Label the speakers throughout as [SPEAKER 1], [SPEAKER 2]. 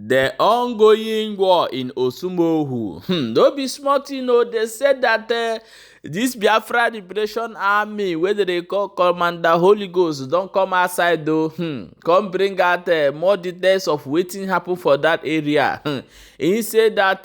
[SPEAKER 1] The ongoing war in Osrumogho. No be small thing. They said that this Biafra Liberation Army, where they call Commander Holy Ghost, don't come outside though. Come bring out more details of wetin happen for that area. He said that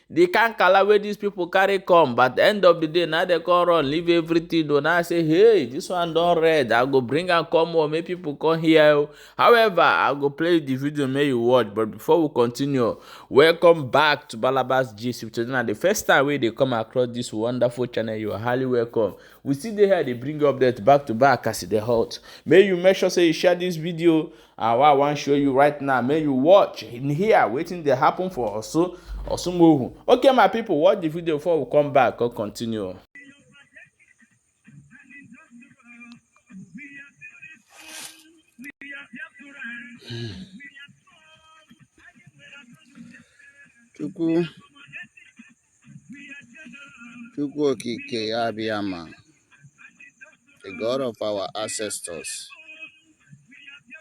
[SPEAKER 1] the kankala wey these people carry come, but at the end of the day, now they come run, leave everything. Now I say, hey, this one don red. I go bring and come more, make people come here. However, I go play the video, make you watch. But before we continue, welcome back to Balabas Gist. If today na the first time wey they come across this wonderful channel, you are highly welcome. We see they here, they bring updates back to back as they hot. May you make sure say you share this video. And what I want to show you right now, may you watch in here, waiting to happen for Osrumogho. Okay, my people, watch the video before we come back or continue.
[SPEAKER 2] Chukwu Okike Abiyama, the God of our ancestors,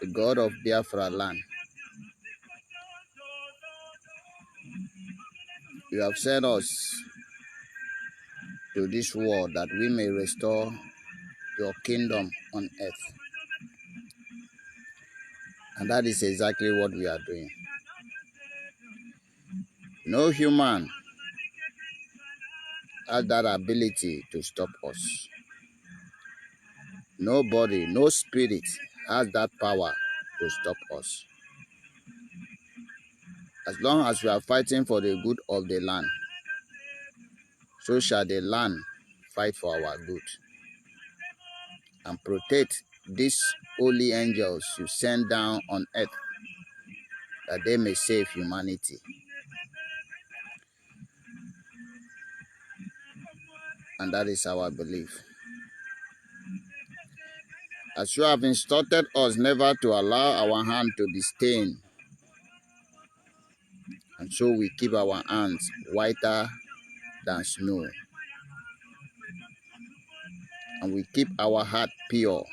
[SPEAKER 2] the God of Biafra land. You have sent us to this world that we may restore your kingdom on earth. And that is exactly what we are doing. No human has that ability to stop us. Nobody, no spirit has that power to stop us. As long as we are fighting for the good of the land, so shall the land fight for our good and protect these holy angels you send down on earth that they may save humanity. And that is our belief. As you have instructed us never to allow our hand to be stained, and so we keep our hands whiter than snow, and we keep our heart pure,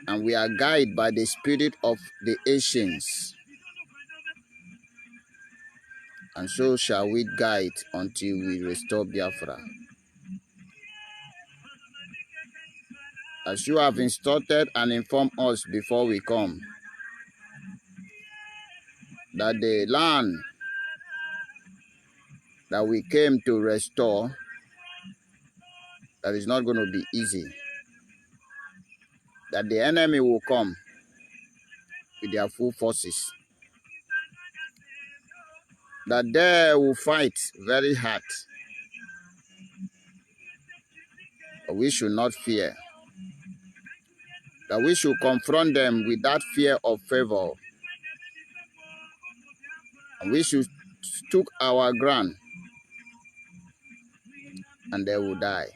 [SPEAKER 2] and we are guided by the spirit of the ancients, and so shall we guide until we restore Biafra. As you have instructed and informed us before we come, that the land that we came to restore, that is not going to be easy. That the enemy will come with their full forces. That they will fight very hard. But we should not fear. That we should confront them with that fear of favor. And we should stood our ground. And they will die.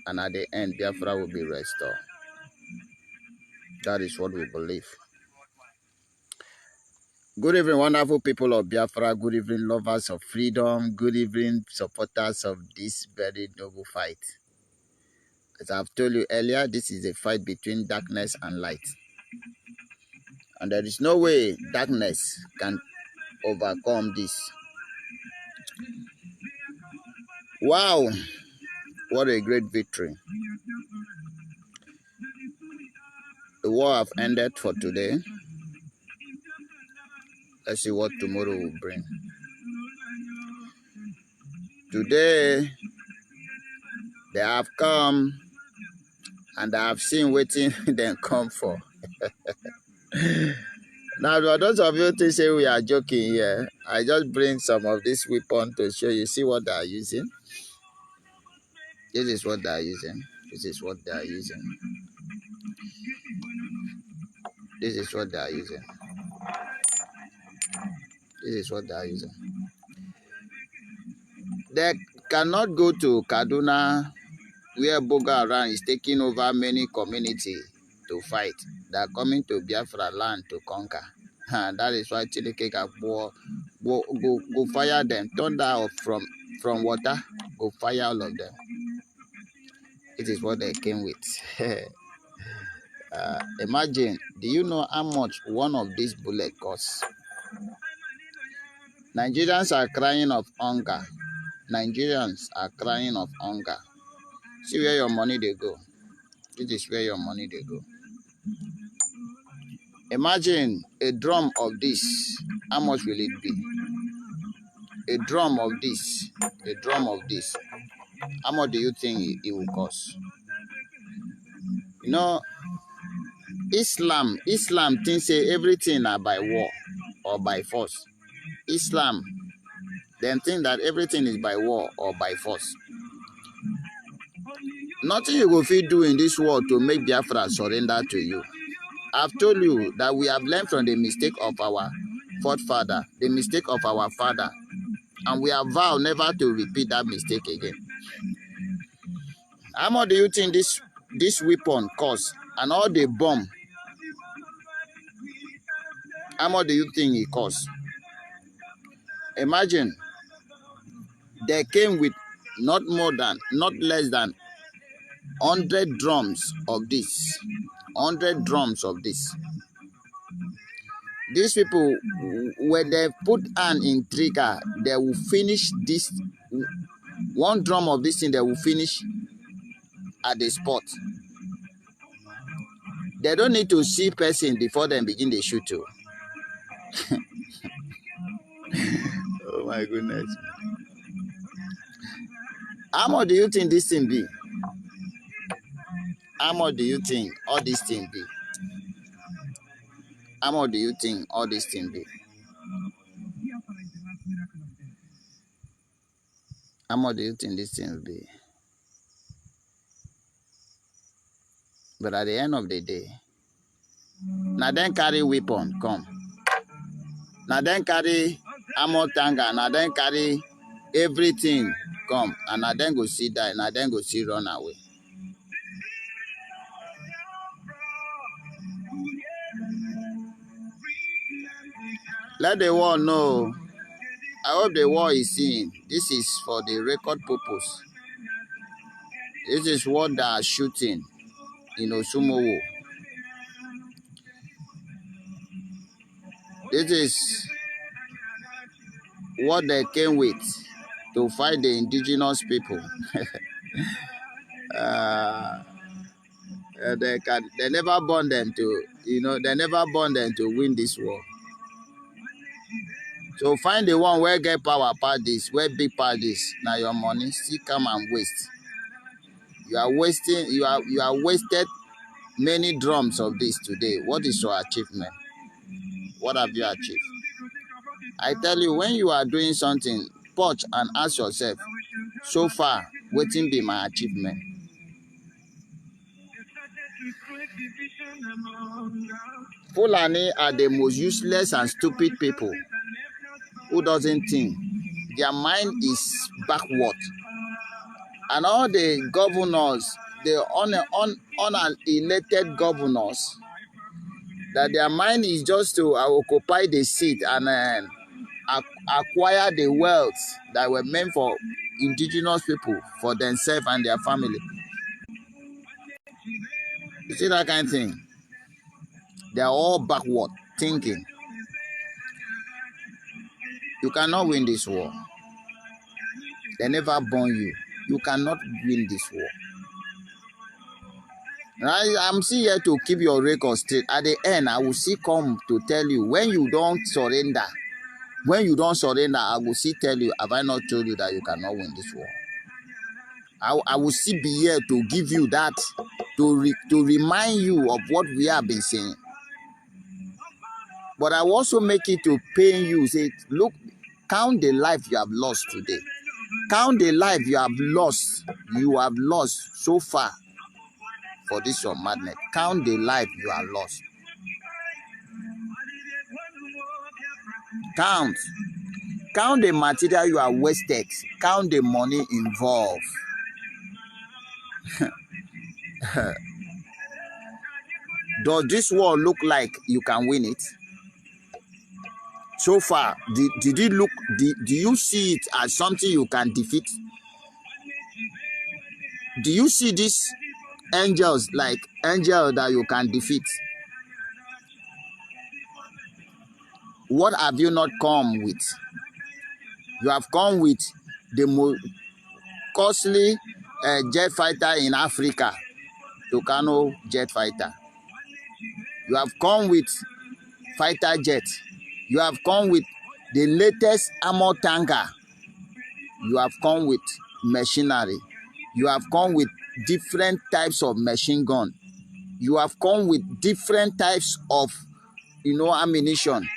[SPEAKER 2] And at the end, Biafra will be restored. That is what we believe. Good evening, wonderful people of Biafra. Good evening, lovers of freedom. Good evening, supporters of this very noble fight. As I've told you earlier, this is a fight between darkness and light. And there is no way darkness can overcome this. Wow, what a great victory. The war have ended for today. Let's see what tomorrow will bring. Today, they have come and I have seen waiting them come for. Now, for those of you to say we are joking here, I just bring some of this weapon to show you. See what they are using? This is what they are using. This is what they are using. This is what they are using. This is what they are using. They cannot go to Kaduna, where Boko Haram is taking over many communities to fight. They are coming to Biafra land to conquer. And that is why Chilike go fire them. Thunder from water, go fire all of them. It is what they came with. Imagine, do you know how much one of these bullets costs? Nigerians are crying of hunger. Nigerians are crying of hunger. See where your money they go. This is where your money they go. Imagine a drum of this. How much will it be? A drum of this. A drum of this. How much do you think it will cost? You know, Islam thinks say everything are by war or by force. Islam then think that everything is by war or by force. Nothing you go fit do in this world to make Biafra surrender to you. I've told you that we have learned from the mistake of our forefather, the mistake of our father, and we have vowed never to repeat that mistake again. How much do you think this weapon costs? And all the bomb, how much do you think it costs? Imagine, they came with not less than 100 drums of this. 100 drums of this. These people, when they put hand in trigger, they will finish this. One drum of this thing, they will finish at the spot. They don't need to see person before they begin the shoot too. Oh my goodness. How much do you think this thing be? How much do you think all this thing be? How much do you think all this thing be? How much do you think this thing will be? But at the end of the day, now then carry weapon come. Now then carry armor tanga. Now then carry everything come. And now then go see die. Now then go see run away. Let the world know. I hope the world is seeing. This is for the record purpose. This is what they are shooting in Osrumogho. This is what they came with to fight the indigenous people. They never born them to, they never born them to win this war. So find the one where get power part this, where big part this. Now your money still come and waste. You are wasting. You are wasted many drums of this today. What is your achievement? What have you achieved? I tell you, when you are doing something, pause and ask yourself, so far, what will be my achievement? Fulani are the most useless and stupid people who doesn't think. Their mind is backward. And all the governors, the unelected governors, that their mind is just to occupy the seat and acquire the wealth that were meant for indigenous people, for themselves and their family. You see that kind of thing? They are all backward thinking. You cannot win this war. They never born you. You cannot win this war. I'm still here to keep your record straight. At the end, I will still come to tell you when you don't surrender. When you don't surrender, I will still tell you, have I not told you that you cannot win this war? I will still be here to give you that, to remind you of what we have been saying. But I will also make it to pain you. Say, look, count the life you have lost today. Count the life you have lost. You have lost so far for this your madness. Count the life you have lost. Count. Count the material you have wasted. Count the money involved. Does this war look like you can win it? So far, did it look? Do you see it as something you can defeat? Do you see this angels, like angel that you can defeat. What have you not come with? You have come with the most costly jet fighter in Africa, Tucano jet fighter. You have come with fighter jet. You have come with the latest armor tanker. You have come with machinery. You have come with different types of machine gun. You have come with different types of, ammunition.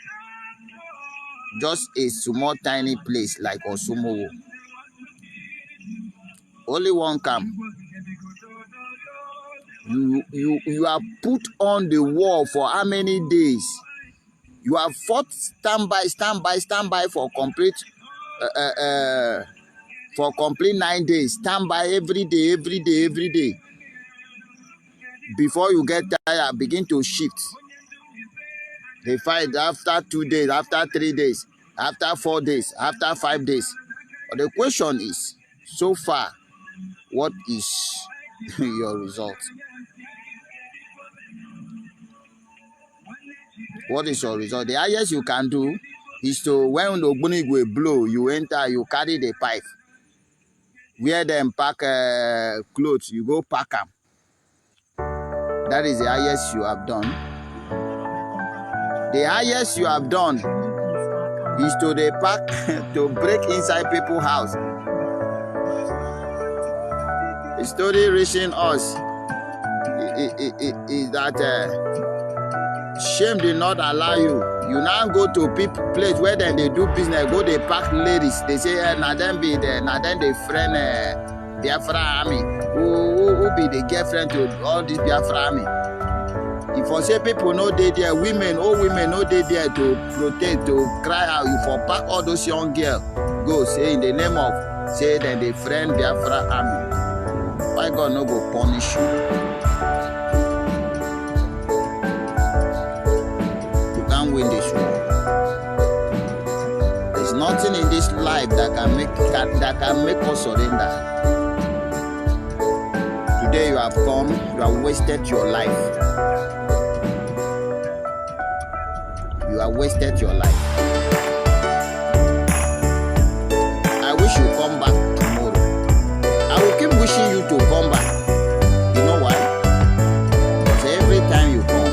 [SPEAKER 2] Just a small tiny place like Osrumogho. Only one camp. You are put on the wall for how many days? You have fought standby for complete for complete 9 days. Standby every day. Before you get tired, begin to shift. They fight after 2 days, after 3 days, after 4 days, after 5 days. But the question is, so far, what is your result? What is your result? The highest you can do is to, when the Ogbonigwe blow, you enter, you carry the pipe. Where them pack clothes, you go pack them. That is the highest you have done. The highest you have done is to the pack to break inside people's house. The story reaching us is that shame did not allow you. You now go to people place where then they do business, go they pack ladies. They say, now then be there, now then they friend Biafra army. Who be the girlfriend to all this Biafra army? If I say people know they there, women know they there to protect, to cry out. You for pack all those young girls, go say in the name of, say then they friend Biafra army. Why God no go punish you? You can't win this war. There's nothing in this life that can make us surrender. Today you have come, you have wasted your life. You have wasted your life. I wish you come back tomorrow. I will keep wishing you to come back. You know why? Because every time you come,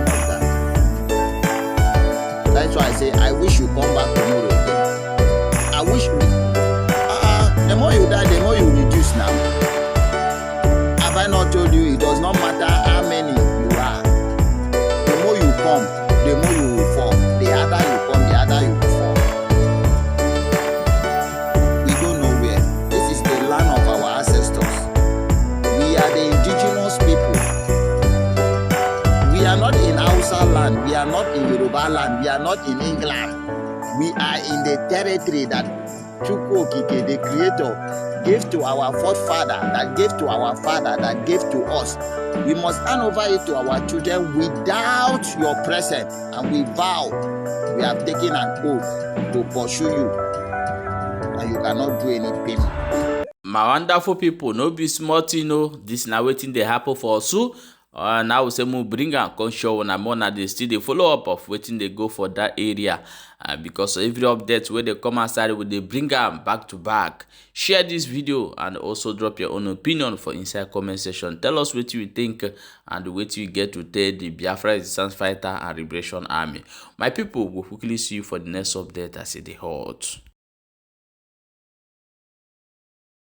[SPEAKER 2] like that. That's why I say I wish you come back tomorrow again. I wish the more you die, the more you reduce now. Have I not told you it does not matter how many you are? The more you come, the more you will fall. The harder you come, the harder you will fall. We go nowhere. This is the land of our ancestors. We are the indigenous people. We are not in Hausa land. We are not in Yoruba land. We are not in England. We are in the territory that Chukwu Okike, the Creator, gave to our forefather, that gave to our father, that gave to us. We must hand over it to our children without your presence. And we vow, we have taken an oath to pursue you. And you cannot do any payment.
[SPEAKER 1] My wonderful people, no be smart, this now waiting they happen for us. Now we say we bring and come show when I'm on they still the follow up of waiting they go for that area. Because every update where they come outside with they bring them back to back. Share this video and also drop your own opinion for inside comment section. Tell us what you think and what you get to tell the Biafra Resistance Fighter and Liberation Army. My people will quickly see you for the next update as it hot.